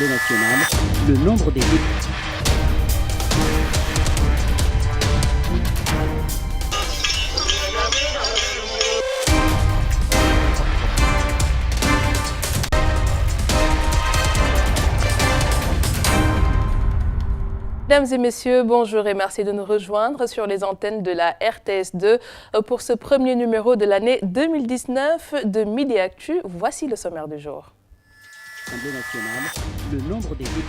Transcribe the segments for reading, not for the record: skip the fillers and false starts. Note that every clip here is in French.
l'Assemblée nationale, le nombre des députés. Mesdames et messieurs, bonjour et merci de nous rejoindre sur les antennes de la RTS2 pour ce premier numéro de l'année 2019 de Midi Actu. Voici le sommaire du jour. L'Assemblée nationale, le nombre des députés.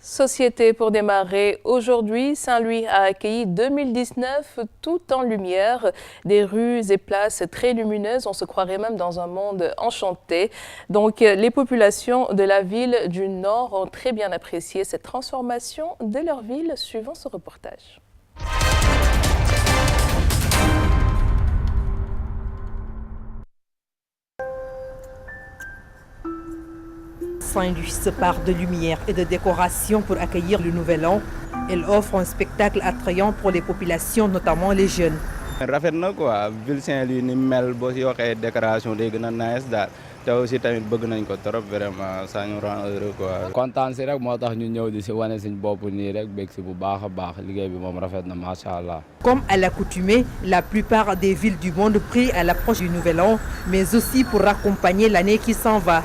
Société pour démarrer. Aujourd'hui, Saint-Louis a accueilli 2019 tout en lumière. Des rues et places très lumineuses, on se croirait même dans un monde enchanté. Donc, les populations de la ville du Nord ont très bien apprécié cette transformation de leur ville, suivant ce reportage. Saint-Louis se part de lumière et de décoration pour accueillir le nouvel an. Elle offre un spectacle attrayant pour les populations, notamment les jeunes. rafet na quoi ville Saint-Louis ni mel boo si waxee décoration day gën a nice daal te aussi tamit bëgg nañ ko trop vraiment ça nous rend heureux quoi. kontaan si rek moo tax ñu ñëw di si wane suñ bopp nii rek bég si bu baax a baax liggéey bi moom rafet na macha allah. Comme à l'accoutumée, la plupart des villes du monde prient à l'approche du nouvel an, mais aussi pour accompagner l'année qui s'en va.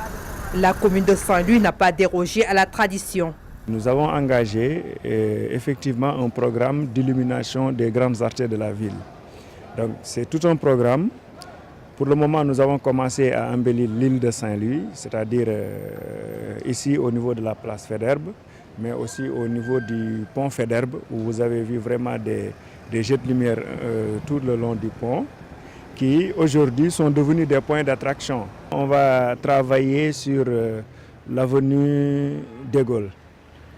La commune de Saint-Louis n'a pas dérogé à la tradition. Nous avons engagé effectivement un programme d'illumination des grandes artères de la ville. Donc c'est tout un programme. Pour le moment, nous avons commencé à embellir l'île de Saint-Louis, c'est-à-dire ici au niveau de la place Faidherbe, mais aussi au niveau du pont Faidherbe, où vous avez vu vraiment des jets de lumière tout le long du pont, qui aujourd'hui sont devenus des points d'attraction. On va travailler sur l'avenue de Gaulle,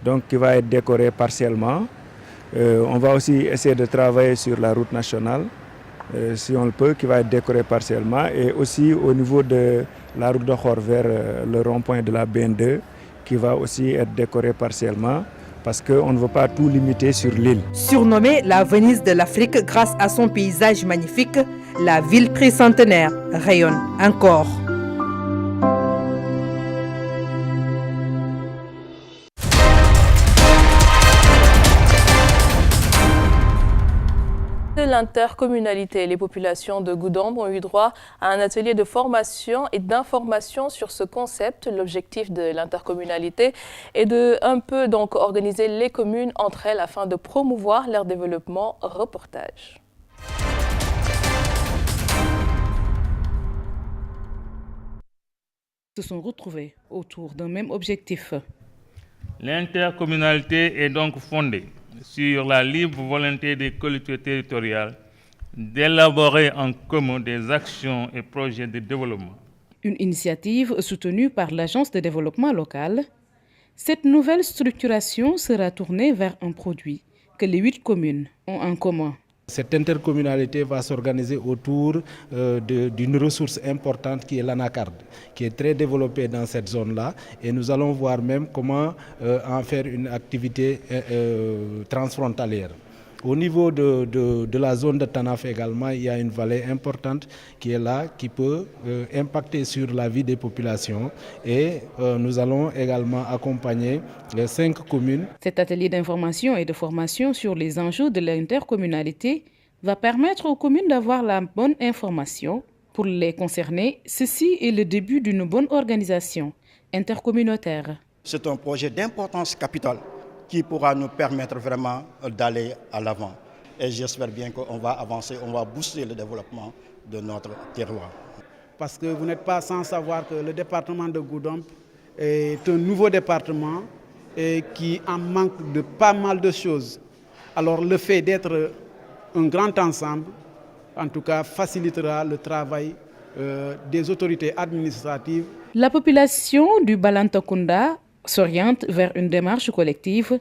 donc qui va être décorée partiellement. On va aussi essayer de travailler sur la route nationale, si on le peut, qui va être décorée partiellement, et aussi au niveau de la route de Khor vers le rond-point de la BN2, qui va aussi être décorée partiellement, parce qu'on ne veut pas tout limiter sur l'île. Surnommée la Venise de l'Afrique grâce à son paysage magnifique, la ville tricentenaire rayonne encore. De l'intercommunalité, les populations de Goudomp ont eu droit à un atelier de formation et d'information sur ce concept. L'objectif de l'intercommunalité est de un peu donc organiser les communes entre elles afin de promouvoir leur développement. Reportage. Se sont retrouvés autour d'un même objectif. L'intercommunalité est donc fondée sur la libre volonté des collectivités territoriales d'élaborer en commun des actions et projets de développement. Une initiative soutenue par l'Agence de développement local. Cette nouvelle structuration sera tournée vers un produit que les 8 communes ont en commun. Cette intercommunalité va s'organiser autour d'une ressource importante qui est l'anacarde, qui est très développée dans cette zone-là. Et nous allons voir même comment en faire une activité transfrontalière. Au niveau de la zone de Tanaf également, il y a une vallée importante qui est là, qui peut impacter sur la vie des populations. Et nous allons également accompagner les 5 communes. Cet atelier d'information et de formation sur les enjeux de l'intercommunalité va permettre aux communes d'avoir la bonne information. Pour les concernés, ceci est le début d'une bonne organisation intercommunautaire. C'est un projet d'importance capitale qui pourra nous permettre vraiment d'aller à l'avant. Et j'espère bien qu'on va avancer, on va booster le développement de notre terroir. Parce que vous n'êtes pas sans savoir que le département de Goudomp est un nouveau département et qui en manque de pas mal de choses. Alors le fait d'être un grand ensemble, en tout cas, facilitera le travail des autorités administratives. La population du Balantakunda s'oriente vers une démarche collective.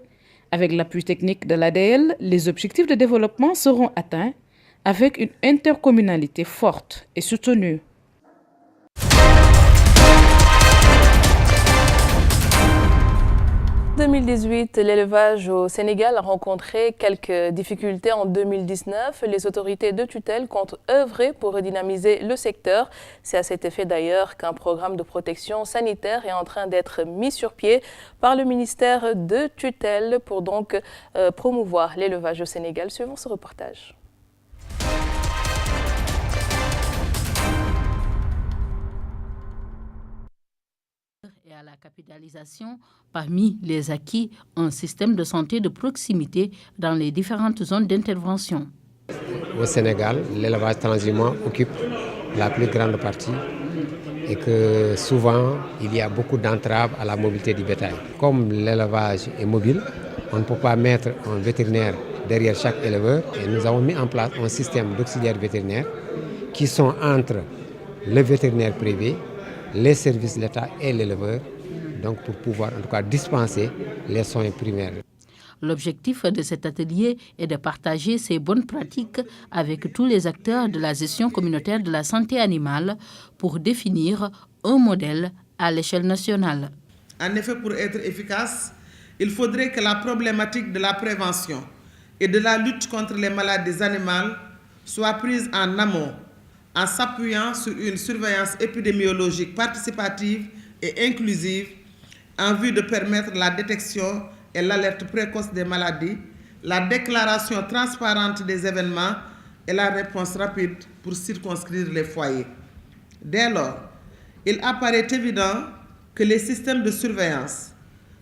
Avec l'appui technique de l'ADL, les objectifs de développement seront atteints avec une intercommunalité forte et soutenue. 2018, l'élevage au Sénégal a rencontré quelques difficultés en 2019. Les autorités de tutelle comptent œuvrer pour redynamiser le secteur. C'est à cet effet d'ailleurs qu'un programme de protection sanitaire est en train d'être mis sur pied par le ministère de tutelle pour donc promouvoir l'élevage au Sénégal. Suivons ce reportage. Et à la capitalisation, parmi les acquis, un système de santé de proximité dans les différentes zones d'intervention. Au Sénégal, l'élevage transhumant occupe la plus grande partie et que souvent, il y a beaucoup d'entraves à la mobilité du bétail. Comme l'élevage est mobile, on ne peut pas mettre un vétérinaire derrière chaque éleveur et nous avons mis en place un système d'auxiliaires vétérinaires qui sont entre le vétérinaire privé, les services de l'État et l'éleveur, donc pour pouvoir en tout cas dispenser les soins primaires. L'objectif de cet atelier est de partager ces bonnes pratiques avec tous les acteurs de la gestion communautaire de la santé animale pour définir un modèle à l'échelle nationale. En effet, pour être efficace, il faudrait que la problématique de la prévention et de la lutte contre les maladies animales soit prise en amont, en s'appuyant sur une surveillance épidémiologique participative et inclusive en vue de permettre la détection et l'alerte précoce des maladies, la déclaration transparente des événements et la réponse rapide pour circonscrire les foyers. Dès lors, il apparaît évident que les systèmes de surveillance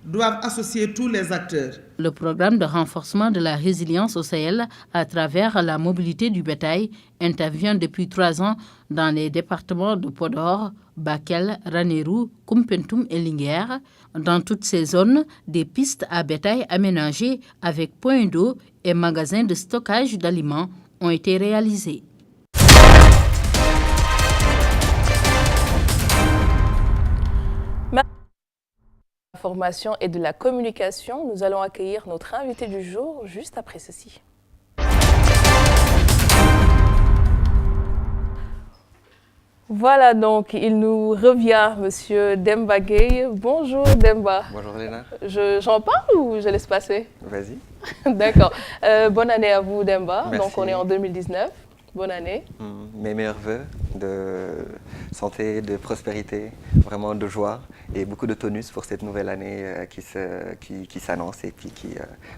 doivent associer tous les acteurs. Le programme de renforcement de la résilience au Sahel à travers la mobilité du bétail intervient depuis 3 ans dans les départements de Podor, Bakel, Ranérou, Koumpentoum et Linguère. Dans toutes ces zones, des pistes à bétail aménagées avec points d'eau et magasins de stockage d'aliments ont été réalisés. Information et de la communication, nous allons accueillir notre invité du jour juste après ceci. Voilà donc, il nous revient, Monsieur Demba Gueye. Bonjour Demba. Bonjour Léna. J'en parle ou je laisse passer? Vas-y. D'accord. Bonne année à vous Demba. Merci. Donc on est en 2019. Bonne année. Mes meilleurs vœux de santé, de prospérité, vraiment de joie et beaucoup de tonus pour cette nouvelle année qui s'annonce et puis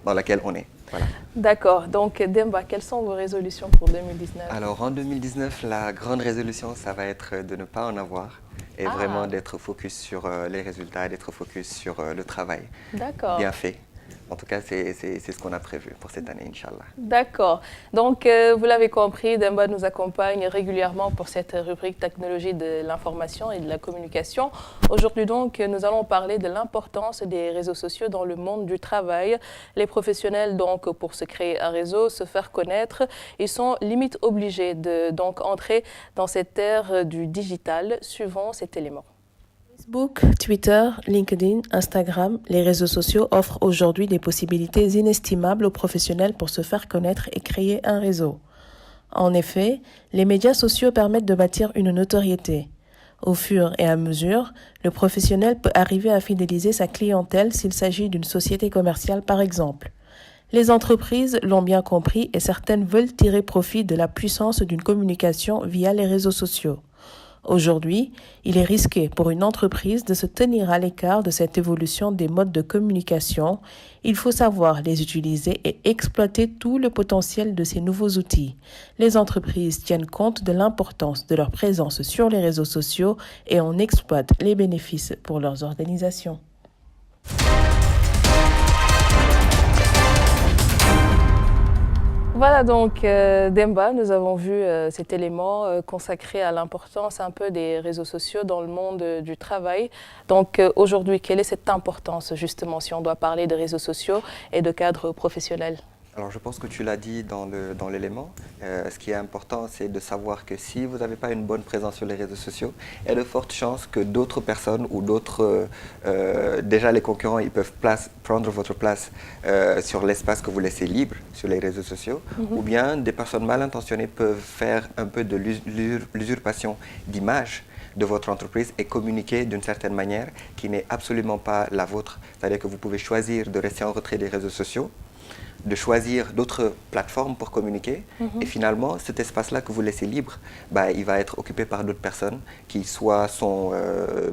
dans laquelle on est. Voilà. D'accord. Donc Demba, quelles sont vos résolutions pour 2019? Alors en 2019, la grande résolution, ça va être de ne pas en avoir et vraiment d'être focus sur les résultats, d'être focus sur le travail. D'accord. Bien fait. En tout cas, c'est ce qu'on a prévu pour cette année, Inch'Allah. D'accord. Donc, vous l'avez compris, Demba nous accompagne régulièrement pour cette rubrique technologie de l'information et de la communication. Aujourd'hui, donc, nous allons parler de l'importance des réseaux sociaux dans le monde du travail. Les professionnels, donc, pour se créer un réseau, se faire connaître, ils sont limite obligés de donc entrer dans cette ère du digital, suivant cet élément. Facebook, Twitter, LinkedIn, Instagram, les réseaux sociaux offrent aujourd'hui des possibilités inestimables aux professionnels pour se faire connaître et créer un réseau. En effet, les médias sociaux permettent de bâtir une notoriété. Au fur et à mesure, le professionnel peut arriver à fidéliser sa clientèle s'il s'agit d'une société commerciale par exemple. Les entreprises l'ont bien compris et certaines veulent tirer profit de la puissance d'une communication via les réseaux sociaux. Aujourd'hui, il est risqué pour une entreprise de se tenir à l'écart de cette évolution des modes de communication. Il faut savoir les utiliser et exploiter tout le potentiel de ces nouveaux outils. Les entreprises tiennent compte de l'importance de leur présence sur les réseaux sociaux et en exploitent les bénéfices pour leurs organisations. Voilà donc Demba, nous avons vu cet élément consacré à l'importance un peu des réseaux sociaux dans le monde du travail. Donc aujourd'hui, quelle est cette importance justement si on doit parler de réseaux sociaux et de cadre professionnel? Alors je pense que tu l'as dit dans l'élément. Ce qui est important, c'est de savoir que si vous n'avez pas une bonne présence sur les réseaux sociaux, il y a de fortes chances que d'autres personnes ou d'autres, déjà les concurrents, ils peuvent prendre votre place sur l'espace que vous laissez libre sur les réseaux sociaux, ou bien des personnes mal intentionnées peuvent faire un peu de l'usurpation d'image de votre entreprise et communiquer d'une certaine manière qui n'est absolument pas la vôtre. C'est-à-dire que vous pouvez choisir de rester en retrait des réseaux sociaux, de choisir d'autres plateformes pour communiquer. Et finalement, cet espace-là que vous laissez libre, il va être occupé par d'autres personnes qui soit sont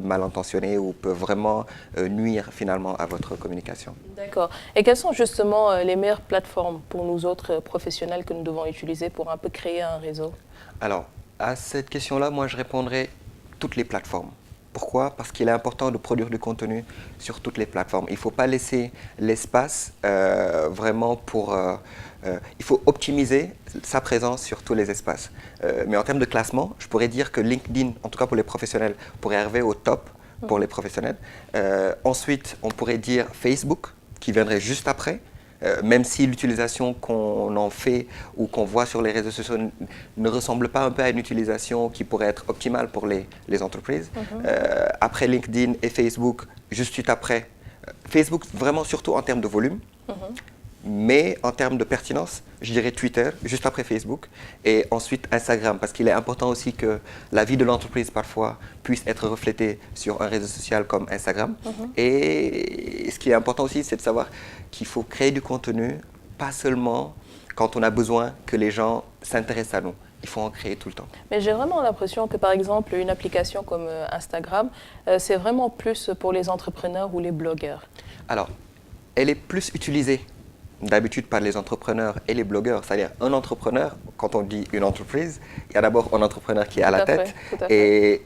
mal intentionnées ou peuvent vraiment nuire finalement à votre communication. D'accord. Et quelles sont justement les meilleures plateformes pour nous autres professionnels que nous devons utiliser pour un peu créer un réseau? Alors, à cette question-là, moi je répondrais toutes les plateformes. Pourquoi? Parce qu'il est important de produire du contenu sur toutes les plateformes. Il ne faut pas laisser l'espace vraiment pour... il faut optimiser sa présence sur tous les espaces. Mais en termes de classement, je pourrais dire que LinkedIn, en tout cas pour les professionnels, pourrait arriver au top pour les professionnels. Ensuite, on pourrait dire Facebook, qui viendrait juste après. Même si l'utilisation qu'on en fait ou qu'on voit sur les réseaux sociaux ne ressemble pas un peu à une utilisation qui pourrait être optimale pour les entreprises. Après LinkedIn et Facebook, juste suite après. Facebook, vraiment surtout en termes de volume, mais en termes de pertinence, je dirais Twitter, juste après Facebook, et ensuite Instagram, parce qu'il est important aussi que la vie de l'entreprise, parfois, puisse être reflétée sur un réseau social comme Instagram. Et ce qui est important aussi, c'est de savoir qu'il faut créer du contenu, pas seulement quand on a besoin que les gens s'intéressent à nous. Il faut en créer tout le temps. Mais j'ai vraiment l'impression que, par exemple, une application comme Instagram, c'est vraiment plus pour les entrepreneurs ou les blogueurs. Alors, elle est plus utilisée d'habitude par les entrepreneurs et les blogueurs. C'est-à-dire un entrepreneur, quand on dit une entreprise, il y a d'abord un entrepreneur qui est à la tête. Et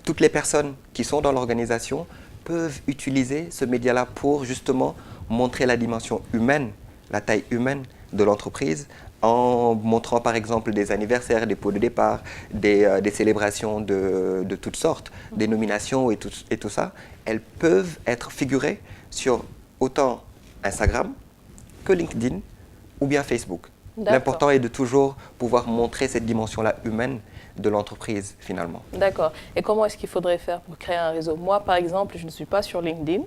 toutes les personnes qui sont dans l'organisation peuvent utiliser ce média-là pour justement montrer la dimension humaine, la taille humaine de l'entreprise, en montrant par exemple des anniversaires, des pots de départ, des célébrations de toutes sortes, des nominations et tout ça. Elles peuvent être figurées sur autant Instagram que LinkedIn ou bien Facebook. L'important est de toujours pouvoir montrer cette dimension-là humaine de l'entreprise finalement. D'accord. Et comment est-ce qu'il faudrait faire pour créer un réseau? Moi, par exemple, je ne suis pas sur LinkedIn,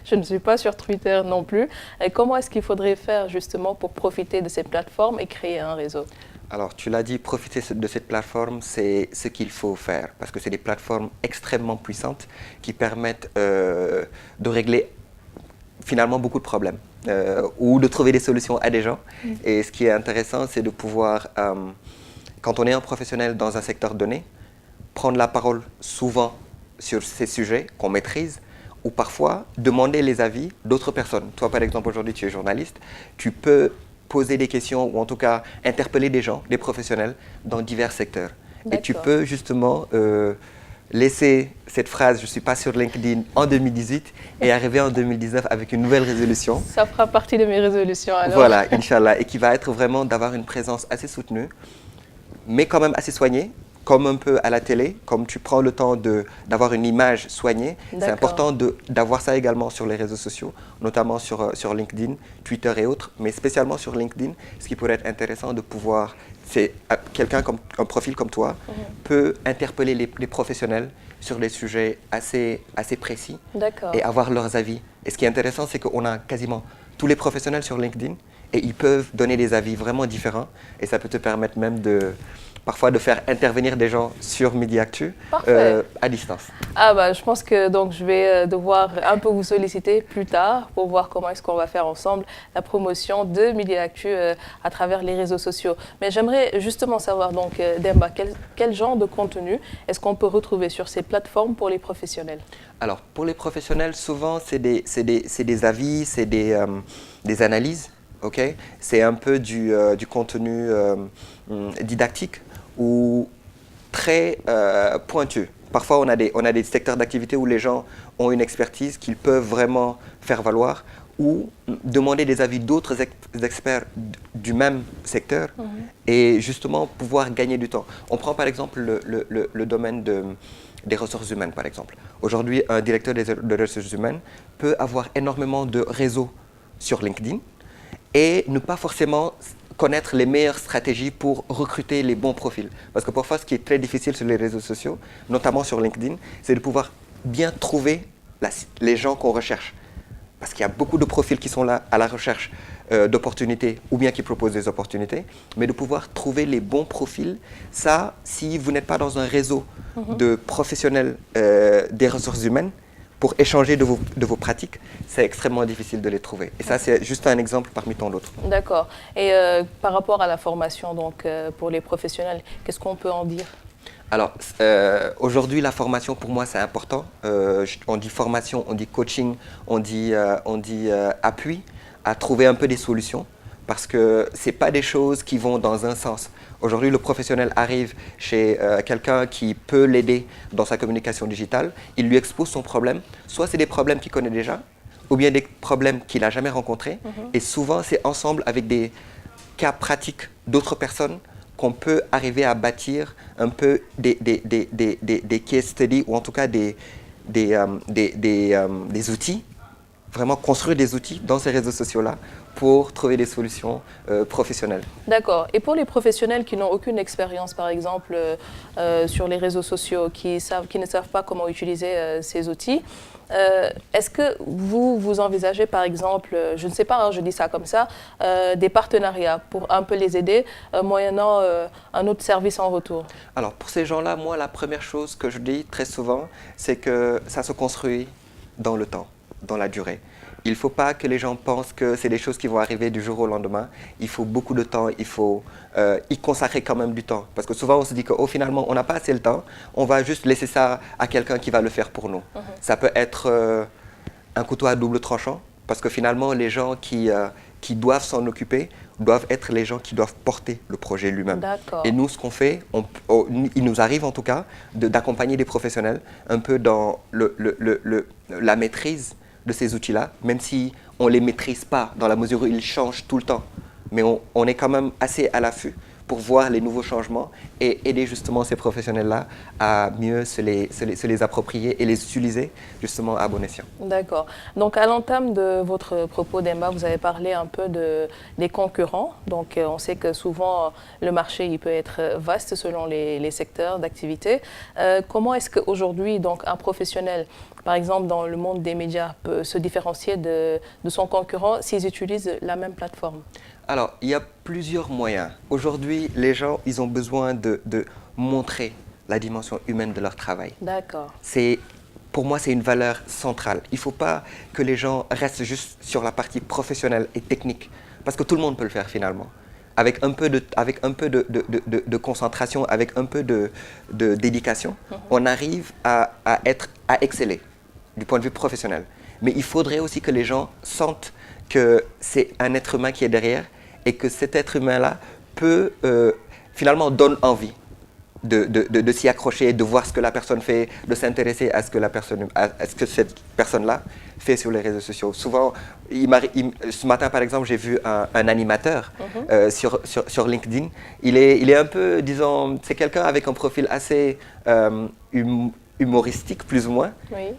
je ne suis pas sur Twitter non plus. Et comment est-ce qu'il faudrait faire justement pour profiter de ces plateformes et créer un réseau? Alors, tu l'as dit, profiter de cette plateforme, c'est ce qu'il faut faire parce que c'est des plateformes extrêmement puissantes qui permettent de régler finalement beaucoup de problèmes ou de trouver des solutions à des gens. Et ce qui est intéressant, c'est de pouvoir, quand on est un professionnel dans un secteur donné, prendre la parole souvent sur ces sujets qu'on maîtrise ou parfois demander les avis d'autres personnes. Toi, par exemple, aujourd'hui, tu es journaliste, tu peux poser des questions ou en tout cas interpeller des gens, des professionnels dans divers secteurs. Et tu peux justement laisser cette phrase « je ne suis pas sur LinkedIn » en 2018 et arriver en 2019 avec une nouvelle résolution. Ça fera partie de mes résolutions alors. Voilà, Inch'Allah, et qui va être vraiment d'avoir une présence assez soutenue, mais quand même assez soignée, comme un peu à la télé, comme tu prends le temps d'avoir une image soignée. C'est important d'avoir ça également sur les réseaux sociaux, notamment sur LinkedIn, Twitter et autres, mais spécialement sur LinkedIn, ce qui pourrait être intéressant de pouvoir, c'est quelqu'un comme un profil comme toi peut interpeller les professionnels sur des sujets assez précis et avoir leurs avis. Et ce qui est intéressant, c'est qu'on a quasiment tous les professionnels sur LinkedIn et ils peuvent donner des avis vraiment différents et ça peut te permettre même parfois de faire intervenir des gens sur Midi Actu à distance. Ah bah, je pense que donc, je vais devoir un peu vous solliciter plus tard pour voir comment est-ce qu'on va faire ensemble la promotion de Midi Actu à travers les réseaux sociaux. Mais j'aimerais justement savoir, donc, Demba, quel genre de contenu est-ce qu'on peut retrouver sur ces plateformes pour les professionnels? Alors, pour les professionnels, souvent, c'est des avis, c'est des analyses. Okay? C'est un peu du contenu didactique ou très pointu. Parfois, on a des secteurs d'activité où les gens ont une expertise qu'ils peuvent vraiment faire valoir ou demander des avis d'autres experts du même secteur et justement pouvoir gagner du temps. On prend par exemple le domaine des ressources humaines, par exemple. Aujourd'hui, un directeur des ressources humaines peut avoir énormément de réseaux sur LinkedIn et ne pas forcément connaître les meilleures stratégies pour recruter les bons profils. Parce que parfois, ce qui est très difficile sur les réseaux sociaux, notamment sur LinkedIn, c'est de pouvoir bien trouver les gens qu'on recherche. Parce qu'il y a beaucoup de profils qui sont là à la recherche d'opportunités ou bien qui proposent des opportunités, mais de pouvoir trouver les bons profils. Ça, si vous n'êtes pas dans un réseau de professionnels des ressources humaines, pour échanger de vos pratiques, c'est extrêmement difficile de les trouver. Et ça, c'est juste un exemple parmi tant d'autres. D'accord. Et par rapport à la formation, donc, pour les professionnels, qu'est-ce qu'on peut en dire? Alors, aujourd'hui, la formation, pour moi, c'est important. On dit formation, on dit coaching, on dit appui à trouver un peu des solutions, parce que ce n'est pas des choses qui vont dans un sens. Aujourd'hui, le professionnel arrive chez quelqu'un qui peut l'aider dans sa communication digitale. Il lui expose son problème. Soit c'est des problèmes qu'il connaît déjà, ou bien des problèmes qu'il n'a jamais rencontrés. Et souvent, c'est ensemble avec des cas pratiques d'autres personnes qu'on peut arriver à bâtir un peu des case studies, ou en tout cas des outils, vraiment construire des outils dans ces réseaux sociaux-là pour trouver des solutions professionnelles. D'accord. Et pour les professionnels qui n'ont aucune expérience, par exemple, sur les réseaux sociaux, qui ne savent pas comment utiliser ces outils, est-ce que vous envisagez, par exemple, je ne sais pas, hein, je dis ça comme ça, des partenariats pour un peu les aider, moyennant un autre service en retour? Alors, pour ces gens-là, moi, la première chose que je dis très souvent, c'est que ça se construit dans le temps, dans la durée. Il ne faut pas que les gens pensent que c'est des choses qui vont arriver du jour au lendemain. Il faut beaucoup de temps, il faut y consacrer quand même du temps. Parce que souvent, on se dit que finalement, on n'a pas assez le temps. On va juste laisser ça à quelqu'un qui va le faire pour nous. Ça peut être un couteau à double tranchant. Parce que finalement, les gens qui doivent s'en occuper doivent être les gens qui doivent porter le projet lui-même. Et nous, ce qu'on fait, il nous arrive en tout cas d'accompagner des professionnels un peu dans la maîtrise de ces outils-là, même si on ne les maîtrise pas dans la mesure où ils changent tout le temps. Mais on est quand même assez à l'affût pour voir les nouveaux changements et aider justement ces professionnels-là à mieux se les approprier et les utiliser justement à bon escient. D'accord. Donc à l'entame de votre propos, Demba, vous avez parlé un peu des concurrents. Donc on sait que souvent le marché il peut être vaste selon les secteurs d'activité. Comment est-ce qu'aujourd'hui donc un professionnel, par exemple dans le monde des médias, peut se différencier de son concurrent s'ils utilisent la même plateforme? Alors, il y a plusieurs moyens. Aujourd'hui, les gens, ils ont besoin de montrer la dimension humaine de leur travail. D'accord. Pour moi, c'est une valeur centrale. Il ne faut pas que les gens restent juste sur la partie professionnelle et technique, parce que tout le monde peut le faire finalement. Avec un peu de concentration, avec un peu de dédication, on arrive à exceller du point de vue professionnel. Mais il faudrait aussi que les gens sentent que c'est un être humain qui est derrière et que cet être humain-là peut, finalement, donne envie de s'y accrocher, de voir ce que la personne fait, de s'intéresser à ce que cette personne-là fait sur les réseaux sociaux. Souvent, ce matin, par exemple, j'ai vu un animateur sur LinkedIn. Il est un peu, disons, c'est quelqu'un avec un profil assez humoristique, plus ou moins. Oui.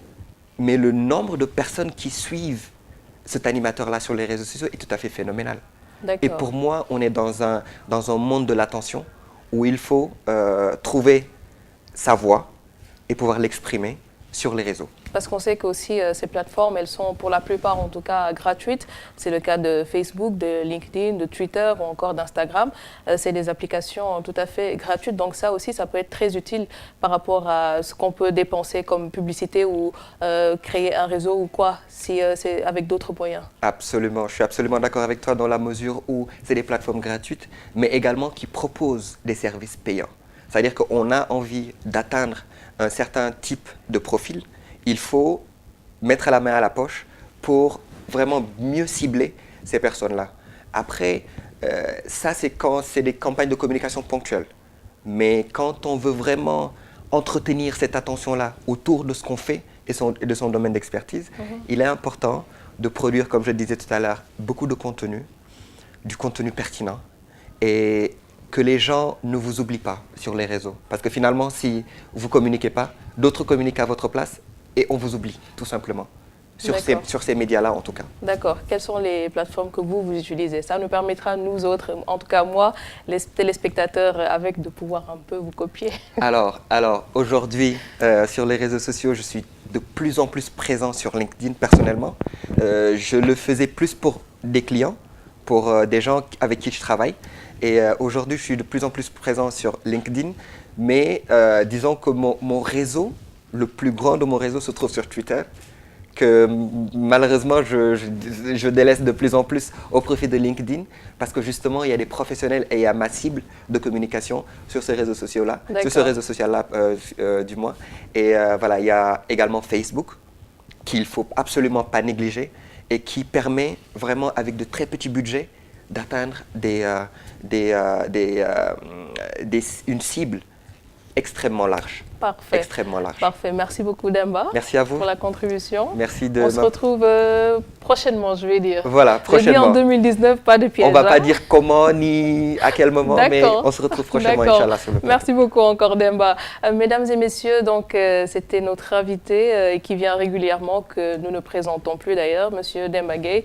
Mais le nombre de personnes qui suivent cet animateur-là sur les réseaux sociaux est tout à fait phénoménal. Et pour moi, on est dans un monde de l'attention où il faut trouver sa voix et pouvoir l'exprimer sur les réseaux. Parce qu'on sait qu'aussi ces plateformes, elles sont pour la plupart en tout cas gratuites. C'est le cas de Facebook, de LinkedIn, de Twitter ou encore d'Instagram. C'est des applications tout à fait gratuites. Donc ça aussi, ça peut être très utile par rapport à ce qu'on peut dépenser comme publicité ou créer un réseau ou quoi, si c'est avec d'autres moyens. Absolument, je suis absolument d'accord avec toi dans la mesure où c'est des plateformes gratuites, mais également qui proposent des services payants. C'est-à-dire qu'on a envie d'atteindre un certain type de profil. Il faut mettre la main à la poche pour vraiment mieux cibler ces personnes-là. Après, ça c'est quand c'est des campagnes de communication ponctuelles. Mais quand on veut vraiment entretenir cette attention-là autour de ce qu'on fait et de son domaine d'expertise, il est important de produire, comme je le disais tout à l'heure, beaucoup de contenu, du contenu pertinent et que les gens ne vous oublient pas sur les réseaux. Parce que finalement, si vous ne communiquez pas, d'autres communiquent à votre place et on vous oublie, tout simplement. Sur ces médias-là, en tout cas. D'accord. Quelles sont les plateformes que vous utilisez? Ça nous permettra, nous autres, en tout cas moi, les téléspectateurs, de pouvoir un peu vous copier. Alors aujourd'hui, sur les réseaux sociaux, je suis de plus en plus présent sur LinkedIn, personnellement. Je le faisais plus pour des clients, pour des gens avec qui je travaille. Et aujourd'hui, je suis de plus en plus présent sur LinkedIn. Mais disons que mon réseau, le plus grand de mon réseau se trouve sur Twitter, que malheureusement je délaisse de plus en plus au profit de LinkedIn, parce que justement il y a des professionnels et il y a ma cible de communication sur ces réseaux sociaux-là, sur ce réseau social-là du moins. Et voilà, il y a également Facebook, qu'il ne faut absolument pas négliger et qui permet vraiment avec de très petits budgets d'atteindre une cible extrêmement large. Parfait. Extrêmement large. Parfait. Merci beaucoup Demba. Merci à vous. Pour la contribution. Merci de... On se retrouve prochainement, je vais dire. Voilà, prochainement. Je dis en 2019, pas de piège. On ne va pas dire comment ni à quel moment, mais on se retrouve prochainement, Inch'Allah, sur le plateau. Merci beaucoup encore Demba. Mesdames et messieurs, donc c'était notre invité qui vient régulièrement, que nous ne présentons plus d'ailleurs, Monsieur Demba Gueye,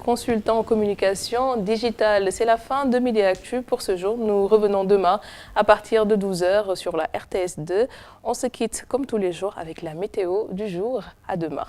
consultant en communication digitale. C'est la fin de Midi Actu pour ce jour. Nous revenons demain à partir de 12h sur la RTS 2. On se quitte comme tous les jours avec la météo du jour. À demain.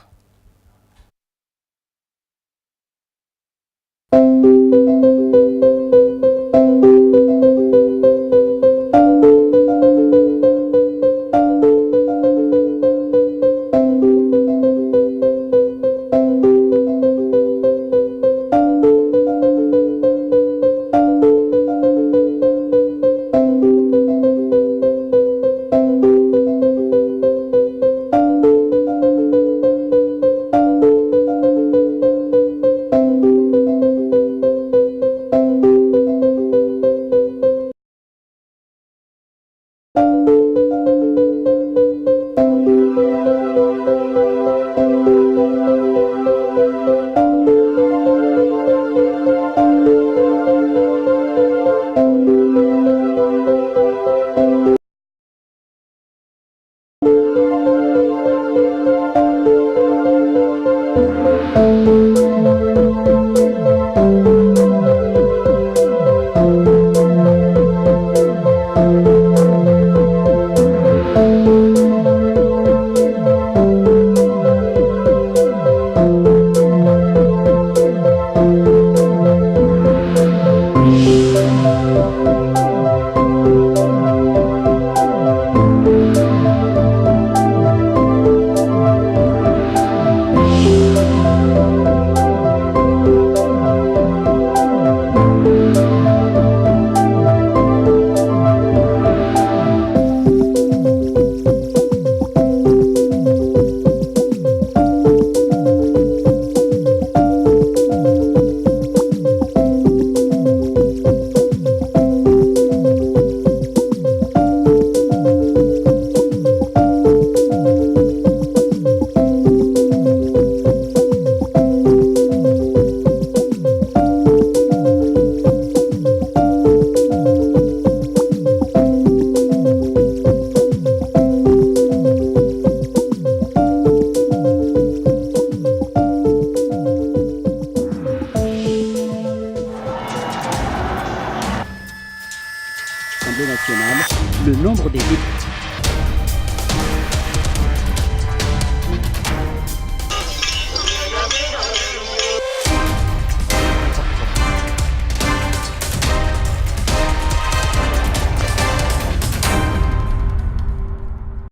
Nationale, le nombre des députés